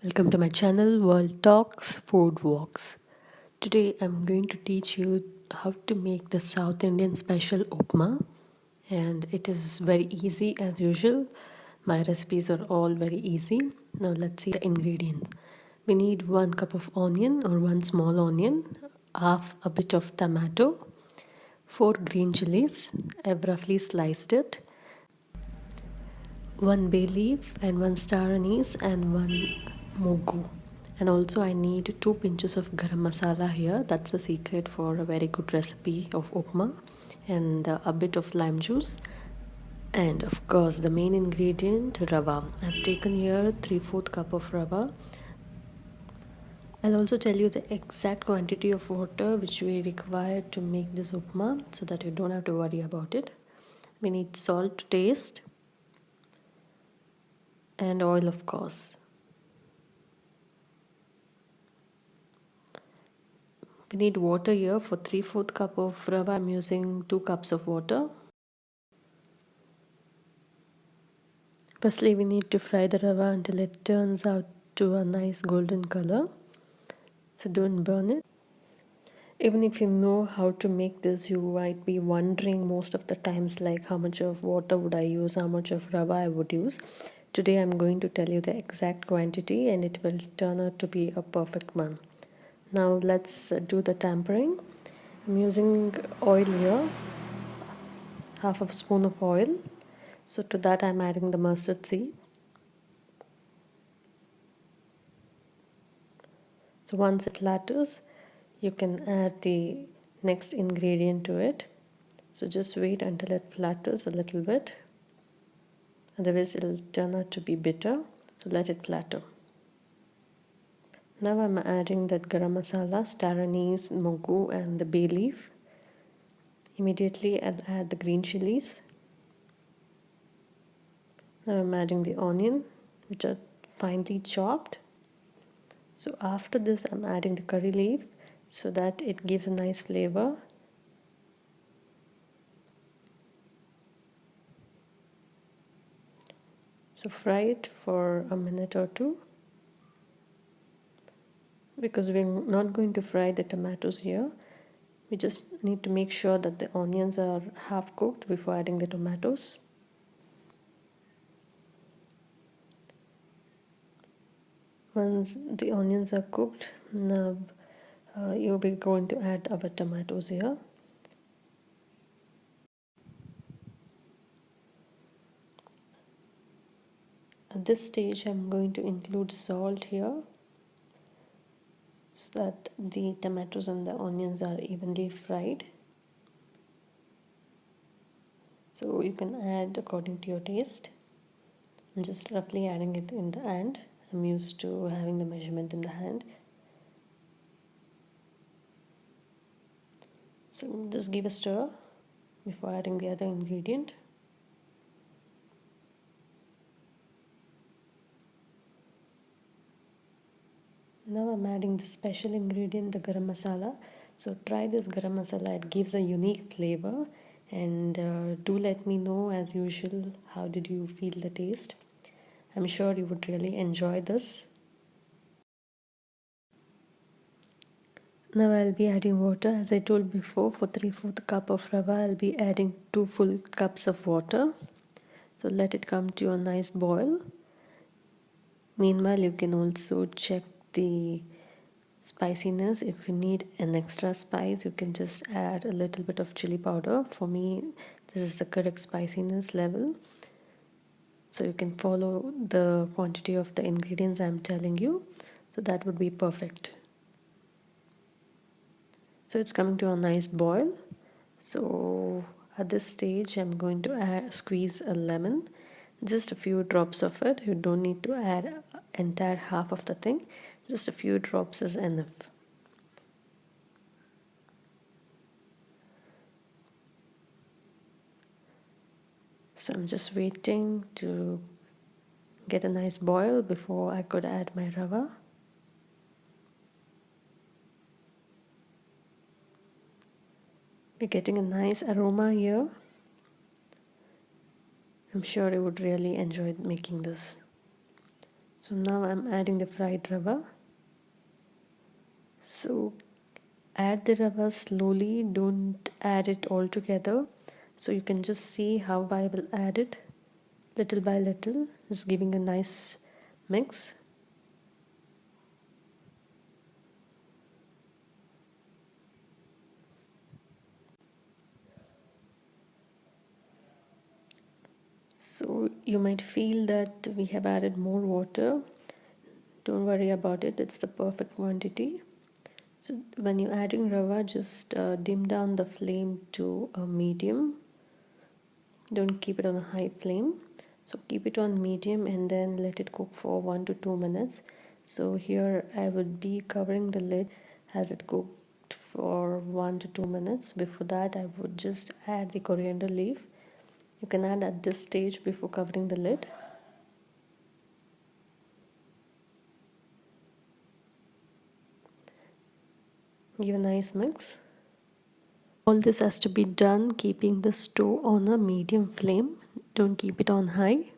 Welcome to my channel World Talks Food Walks. Today I'm going to teach you how to make the South Indian special upma, and it is very easy as usual. My recipes are all very easy. Now let's see the ingredients. We need 1 cup of onion or 1 small onion, half a bit of tomato, 4 green chilies. I've roughly sliced it, 1 bay leaf and 1 star anise and 1 mogu. And also I need 2 pinches of garam masala here. That's the secret for a very good recipe of upma. And a bit of lime juice. And of course the main ingredient, rava. I've taken here 3/4 cup of rava. I'll also tell you the exact quantity of water which we require to make this upma so that you don't have to worry about it. We need salt to taste and oil, of course. We need water here. For 3/4 cup of rava, I'm using 2 cups of water. Firstly, we need to fry the rava until it turns out to a nice golden color. So don't burn it. Even if you know how to make this, you might be wondering most of the times like how much of water would I use, how much of rava I would use. Today I'm going to tell you the exact quantity and it will turn out to be a perfect one. Now let's do the tempering. I'm using oil here, half a spoon of oil. So to that I'm adding the mustard seed. So once it flatters, you can add the next ingredient to it. So just wait until it flatters a little bit. Otherwise it'll turn out to be bitter. So let it flatter. Now I'm adding that garam masala, star anise, mogu and the bay leaf. Immediately I'll add the green chilies. Now I'm adding the onion, which are finely chopped. So after this I'm adding the curry leaf so that it gives a nice flavor. So fry it for a minute or two. Because we're not going to fry the tomatoes here, we just need to make sure that the onions are half cooked before adding the tomatoes. Once the onions are cooked, now you'll be going to add our tomatoes here. At this stage I'm going to include salt here so that the tomatoes and the onions are evenly fried. So you can add according to your taste. I'm just roughly adding it in the hand. I'm used to having the measurement in the hand. So just give a stir before adding the other ingredient. Now I'm adding the special ingredient, the garam masala. So try this garam masala, it gives a unique flavor. And do let me know as usual, how did you feel the taste? I'm sure you would really enjoy this. Now I'll be adding water. As I told before, for 3/4 cup of rava, I'll be adding 2 full cups of water. So let it come to a nice boil. Meanwhile, you can also check the spiciness. If you need an extra spice, you can just add a little bit of chili powder. For me, this is the correct spiciness level. So you can follow the quantity of the ingredients I'm telling you. So that would be perfect. So it's coming to a nice boil. So at this stage I'm going to squeeze a lemon, just a few drops of it. You don't need to add entire half of the thing, just a few drops is enough. So I'm just waiting to get a nice boil before I could add my rava. We're getting a nice aroma here. I'm sure you would really enjoy making this. So now I'm adding the fried rava. So add the rava slowly, don't add it all together. So you can just see how I will add it little by little, just giving a nice mix. So you might feel that we have added more water. Don't worry about it, it's the perfect quantity. So when you're adding rava, just dim down the flame to a medium. Don't keep it on a high flame. So keep it on medium and then let it cook for 1 to 2 minutes. So here I would be covering the lid as it cooked for 1 to 2 minutes. Before that I would just add the coriander leaf. You can add at this stage before covering the lid. Give a nice mix. All this has to be done keeping the stove on a medium flame. Don't keep it on high.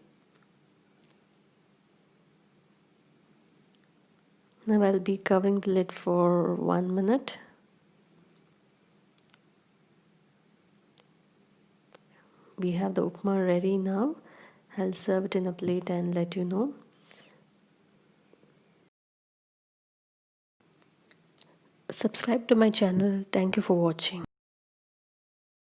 Now I'll be covering the lid for 1 minute. We have the upma ready now. I'll serve it in a plate and let you know. Subscribe to my channel. Thank you for watching.